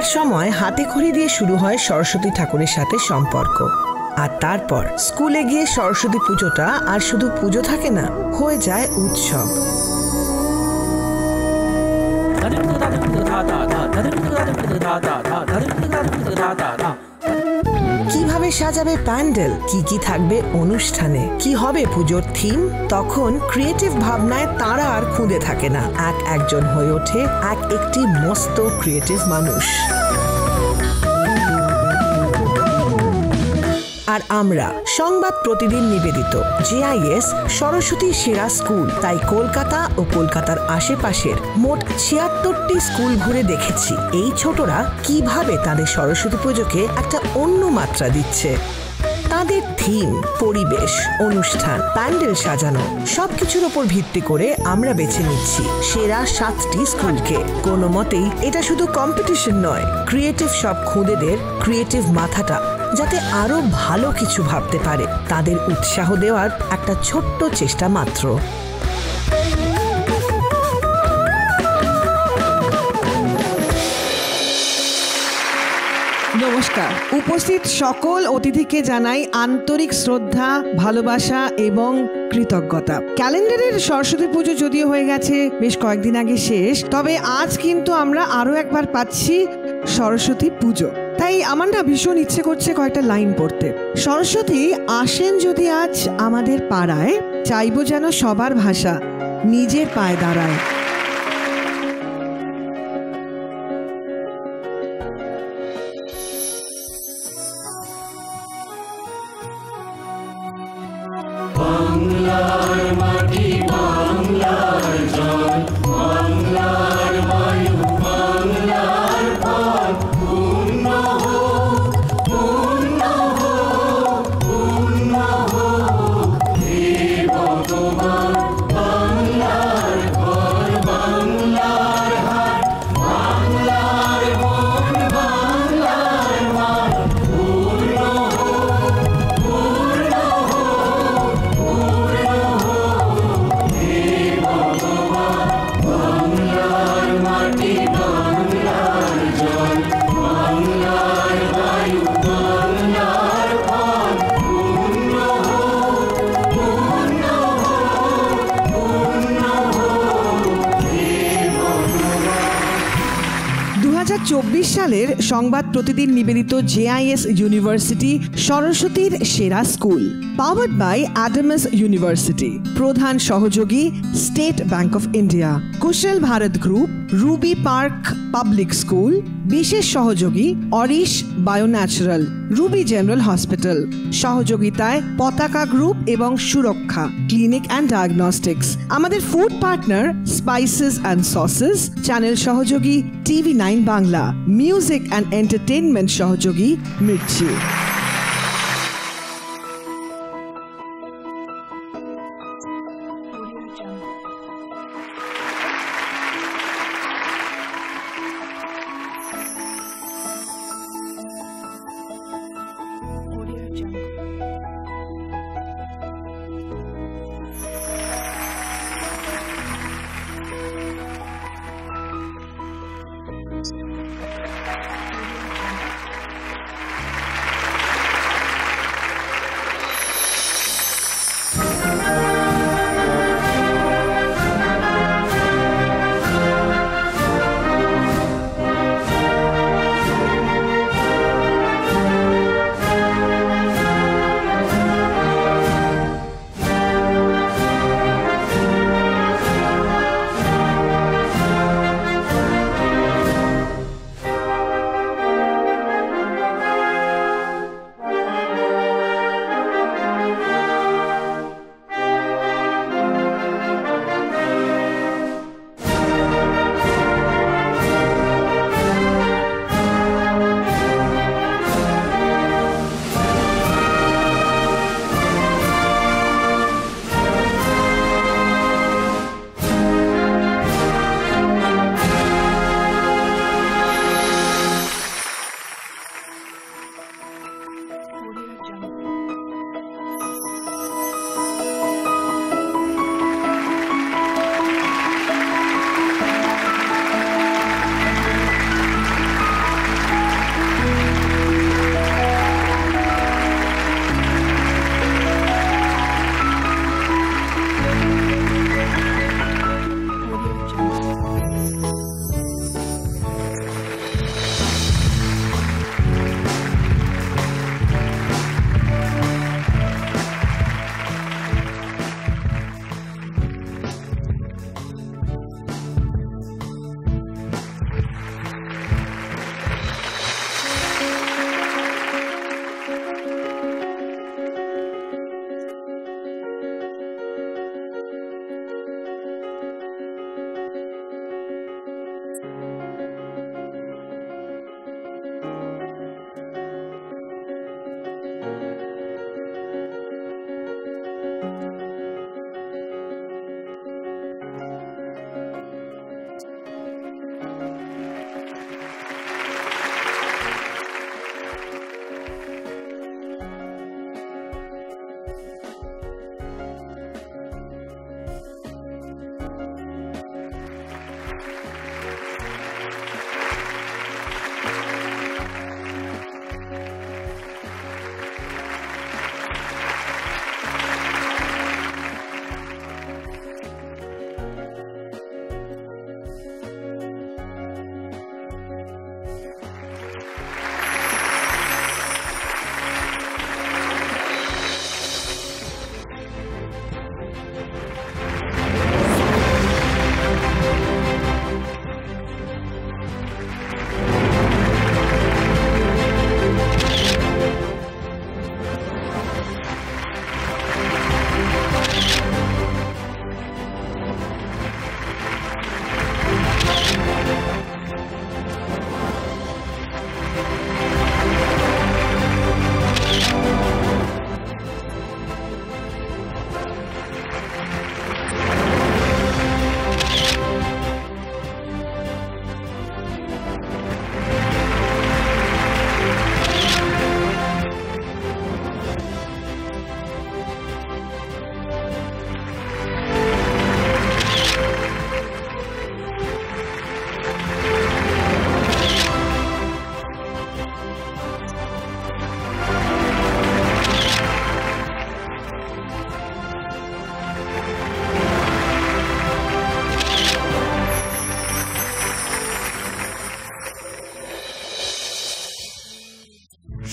ছোটবেলার সময় হাতে খড়ি দিয়ে শুরু হয় সরস্বতী ঠাকুরের সাথে সম্পর্ক। আর তারপর স্কুলে গিয়ে সরস্বতী পুজোটা আর শুধু পুজো থাকে না, হয়ে যায় উৎসব। কিভাবে সাজাবে প্যান্ডেল, কি থাকবে অনুষ্ঠানে, কি হবে পুজোর থিম, তখন ক্রিয়েটিভ ভাবনায় তারা আর খুঁজে থাকে না। একজন হয়ে ওঠে একটি মস্ত ক্রিয়েটিভ মানুষ। আর আমরা সংবাদ প্রতিদিন নিবেদিত জেআইএস সরস্বতী সেরা স্কুল, তাই কলকাতা ও কলকাতার আশেপাশের মোট ৭৬টি স্কুল ঘুরে দেখেছি এই ছোটরা কিভাবে তাদের সরস্বতী পুজোকে একটা অন্য মাত্রা দিচ্ছে। তাদের থিম, পরিবেশ, অনুষ্ঠান, প্যান্ডেল সাজানো সবকিছুর ওপর ভিত্তি করে আমরা বেছে নিচ্ছি সেরা ৭টি স্কুলকে। কোনো মতেই এটা শুধু কম্পিটিশন নয়, ক্রিয়েটিভ সব খুদেদের ক্রিয়েটিভ মাথাটা যাতে আরো ভালো কিছু ভাবতে পারে তাদের উৎসাহ দেওয়ার একটা ছোট্ট চেষ্টা মাত্র। নমস্কার, উপস্থিত সকল অতিথিকে জানাই আন্তরিক শ্রদ্ধা, ভালোবাসা এবং কৃতজ্ঞতা। ক্যালেন্ডারের সরস্বতী পুজো যদিও হয়ে গেছে বেশ কয়েকদিন আগে শেষ, তবে আজ কিন্তু আমরা আরো একবার পাচ্ছি সরস্বতী পুজো। তাই আমার না ভীষণ ইচ্ছে করছে কয়েকটা লাইন পড়তে। সরস্বতী আসেন যদি আজ আমাদের পাড়ায়, চাইবো যেন সবার ভাষা নিজের পায়ে দাঁড়ায়। বাংলার মাটি, বাংলার জল, বাংলার বায়ু, বাংলার ফল, পূর্ণ হোক, পূর্ণ হোক, পূর্ণ হোক হে ভগবান। বাংলার ঘর, বাংলার হাট, বাংলার বন, বাংলার মাঠ, পূর্ণ হোক, পূর্ণ হোক, পূর্ণ হোক হে ভগবান। বাংলার মাটি, বাংলার জল, বাংলার বায়ু, বাংলার ফল, পূর্ণ হোক, পূর্ণ হোক, পূর্ণ হোক হে ভগবান। 2024 সালের সংবাদ প্রতিদিন নিবেদিত জেআইএস ইউনিভার্সিটি সরস্বতীর সেরা school, powered by Adamas university. প্রধান সহযোগী state bank of India, Kushal Bharat group, Ruby park public school. বিশেষ সহযোগী Aurish bionatural, Ruby general hospital. সহযোগিতায় পতাকা গ্রুপ এবং সুরক্ষা ক্লিনিক অ্যান্ড ডায়াগনস্টিক্স। আমাদের food partner spices and sauces. Channel সহযোগী TV9 Bangla. Music and entertainment সহযোগী মির্চি।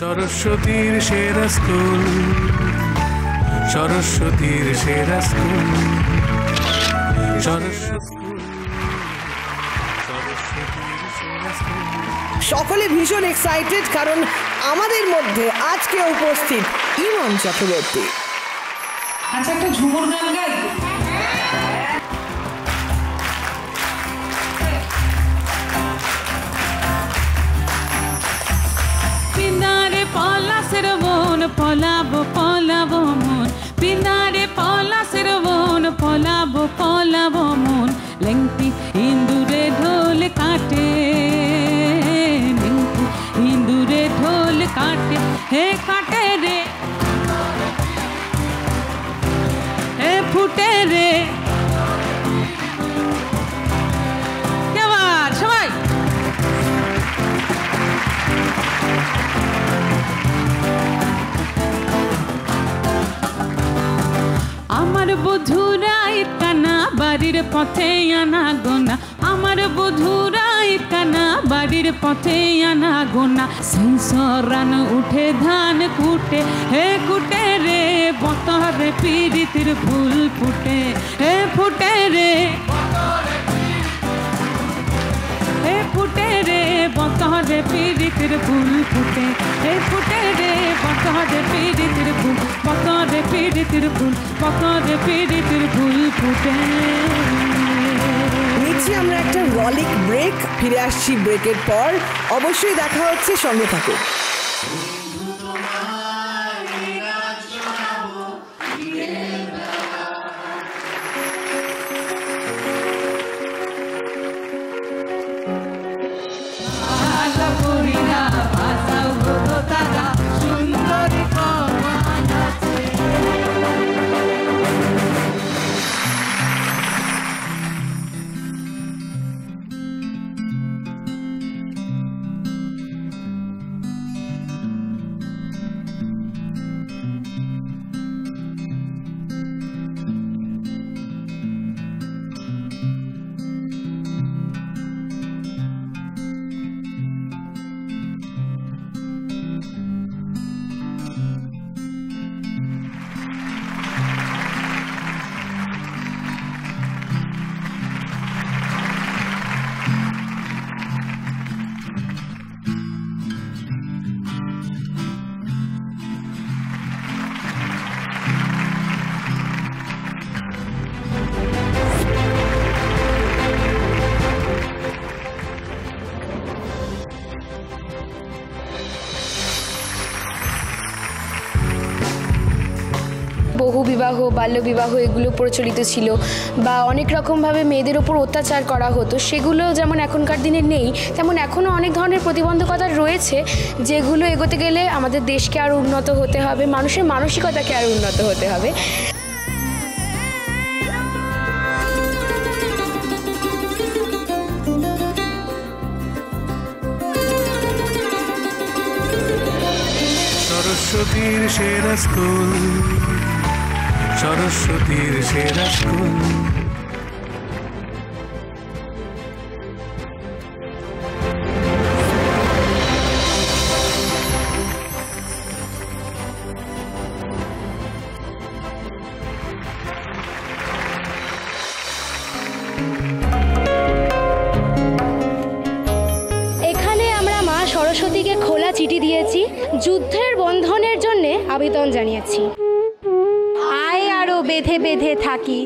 সরস্বতীর সেরা স্কুল, সরস্বতীর সেরা স্কুল, সকলে ভীষণ এক্সাইটেড, কারণ আমাদের মধ্যে আজকে উপস্থিত ইমন চক্রবর্তী। আচ্ছা, একটা ঝুমুর গান গাই। পিনারে পলাশের মন, পলাবো পলাবো মন, পিনারে পলাশের মন, পলাবো পলাবো মন, লেংটি ইন্দুরে ঢোল কাটে, লেংটি ইন্দুরে ঢোল কাটে, হে কাটে রে, হে ফুটে রে। এবার সবাই আমার বধুরা কানা বাড়ির পথে আনা গোনা, আমার বধুরা কানা বাড়ির পথে আনা গোনা, সিংসরান উঠে ধান কুটে, হে কুটে রে, বতরে পীড়িতির ফুল ফুটে, হে ফুটে রে, হে ফুটে রে, বতরে পীড়িতির ফুল ফুটে, হে ফুটে রে, বতরে পীড়িতির ফুল, বতরে পীড়িতির ফুল, বতরে পীড়িতির ফুল ফুটে। নিচ্ছি আমরা একটা রলিক ব্রেক, ফিরে আসছি ব্রেকের পর। অবশ্যই দেখা হচ্ছে, সঙ্গে থাকুন। বহুবিবাহ, বাল্যবিবাহ এগুলো প্রচলিত ছিল, বা অনেক রকমভাবে মেয়েদের ওপর অত্যাচার করা হতো, সেগুলো যেমন এখনকার দিনে নেই, তেমন এখনও অনেক ধরনের প্রতিবন্ধকতা রয়েছে, যেগুলো এগোতে গেলে আমাদের দেশকে আরও উন্নত হতে হবে, মানুষের মানসিকতাকে আরও উন্নত হতে হবে। সরস্বতীর সেরা স্কুল, সরস্বতীর সেরা স্কুল, এখানে আমরা মা সরস্বতীকে খোলা চিঠি দিয়েছি, যুদ্ধের বন্ধনের জন্যে আবেদন জানিয়েছি। আয় আরো বেঁধে বেঁধে থাকি,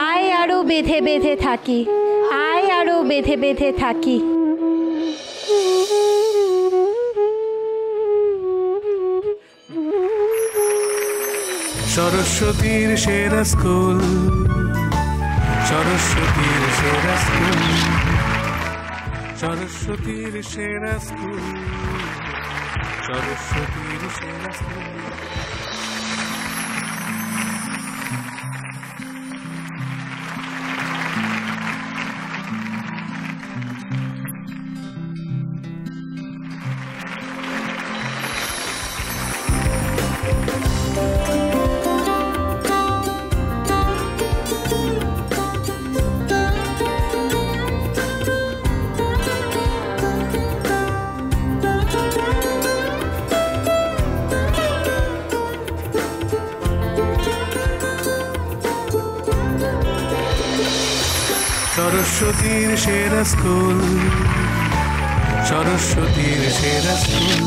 আয় আরো বেঁধে বেঁধে থাকি, আয় আরো বেঁধে বেঁধে থাকি। সরস্বতীর সেরা স্কুল, সরস্বতীর সেরা স্কুল, সরস্বতীর সেরা স্কুল, সরস্বতীর সেরা স্কুল। সরস্বতীর সেরা স্কুল, সরস্বতীর সেরা স্কুল।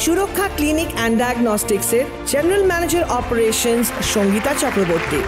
সুরক্ষা ক্লিনিক অ্যান্ড ডায়াগনস্টিক্সের general manager operations Sangeeta Chakraborty.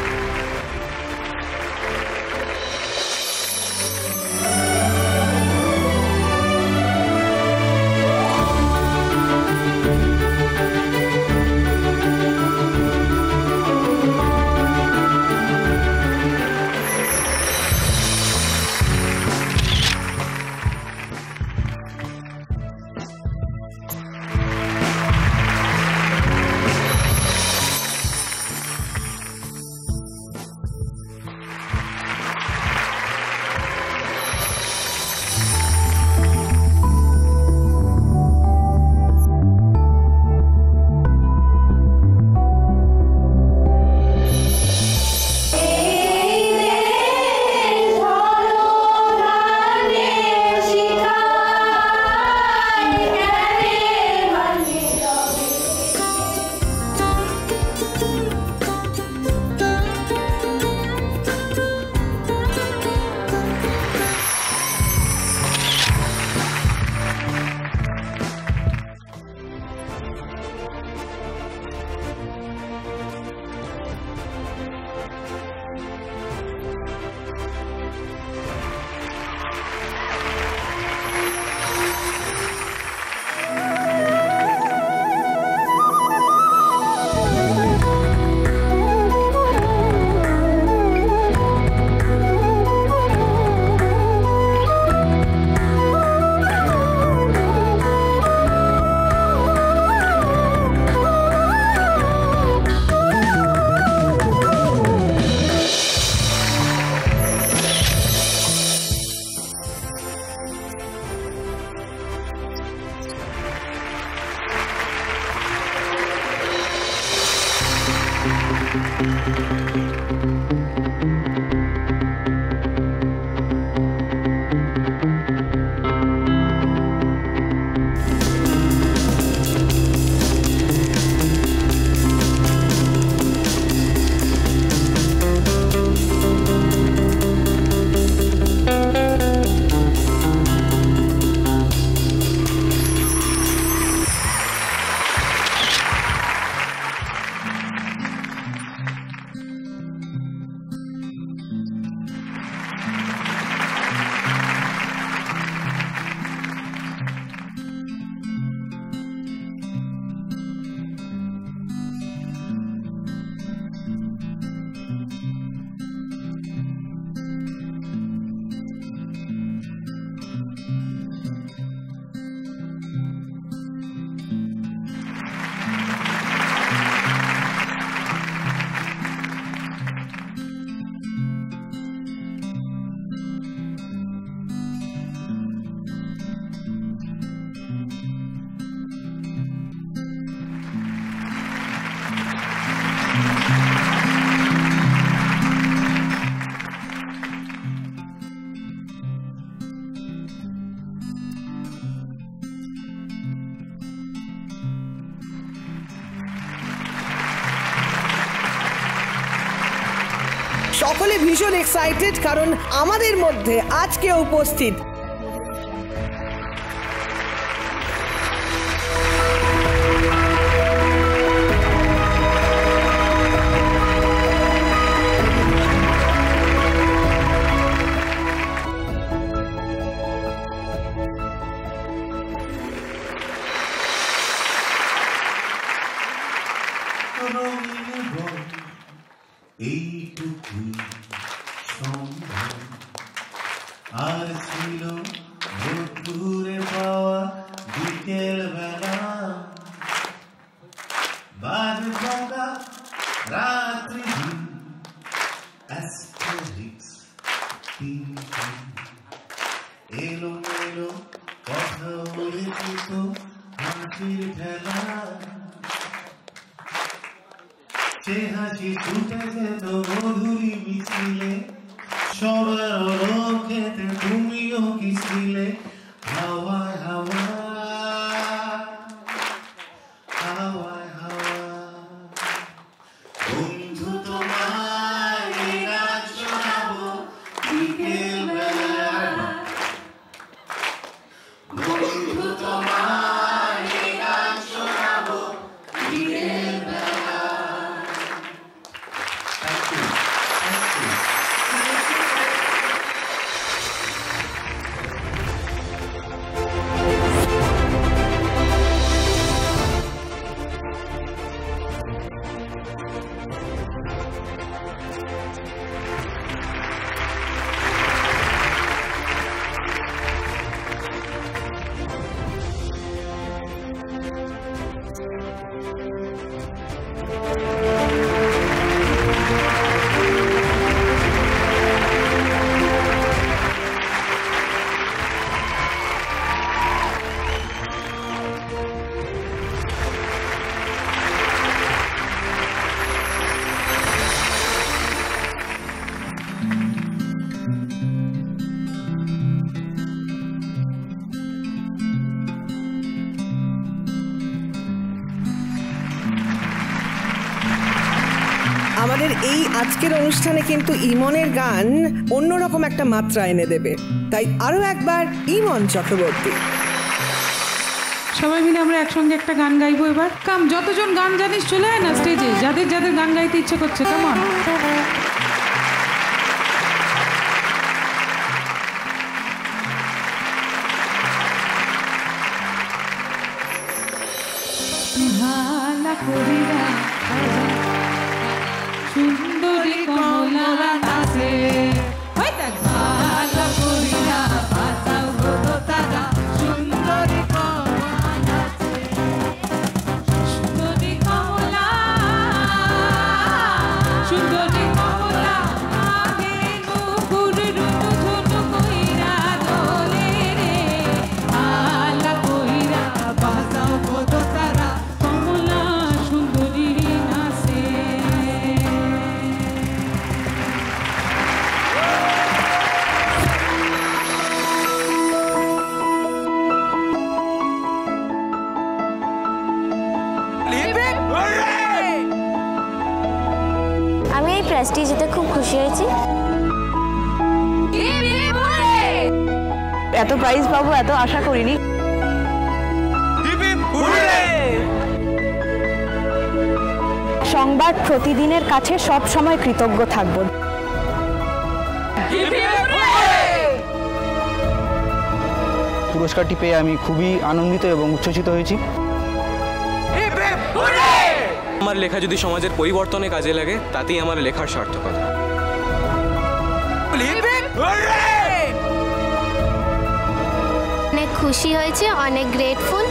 সকলে ভীষণ এক্সাইটেড কারণ আমাদের মধ্যে আজকে উপস্থিত আর ছিল রোদ্দুরে পাওয়া বিকেল বেলা বাজ ভাঙা রাত্রি দিন অ্যাস্টেরিক্স এলো মেলো কথা বলেছি তো হাসির ঠেলা সে হাসি ছুটে যেত মধুরী মিছিলে সবার রোখেতে তুমিও কি ছিলে হাওয়ায় হাওয়ায় হাওয়ায় হাওয়ায় বন্ধু তোমায় গান শোনাবো বিকেল বেলা বন্ধু তোমায় গান শোনাবো বিকেল বেলা। Thank you. Thank you. আমাদের এই আজকের অনুষ্ঠানে কিন্তু ইমনের গান অন্যরকম একটা মাত্রা এনে দেবে, তাই আরো একবার ইমন চক্রবর্তী। সবাই মিলে আমরা একসঙ্গে একটা গান গাইবো এবার। কাম, যতজন গান জানিস চলে আয় না স্টেজে, যাদের যাদের গান গাইতে ইচ্ছে করছে। কেমন ভালা করিরা সুন্দরী কমলা নাচে, ভালা করিরা বাঁচাও গো তারা সুন্দরী কমলা নাচে, সুন্দরী কমলা সুন্দরী কমলা আগে নুপুর রুনু ঝুনু কইরা দোলে রে, ভালা কইরা বাঁচাও গো তারা কমলা সুন্দরী নাচে। আমি এই প্রেস্টিজ জিতে খুব খুশি হয়েছি। এত প্রাইজ পাবো এত আশা করিনি। সংবাদ প্রতিদিনের কাছে সব সময় কৃতজ্ঞ থাকব। পুরস্কারটি পেয়ে আমি খুবই আনন্দিত এবং উচ্ছ্বসিত হয়েছি। আমার লেখা যদি সমাজের পরিবর্তনে কাজে লাগে তাতেই আমার লেখার সার্থকতা। অনেক খুশি হয়েছে, অনেক গ্রেটফুল।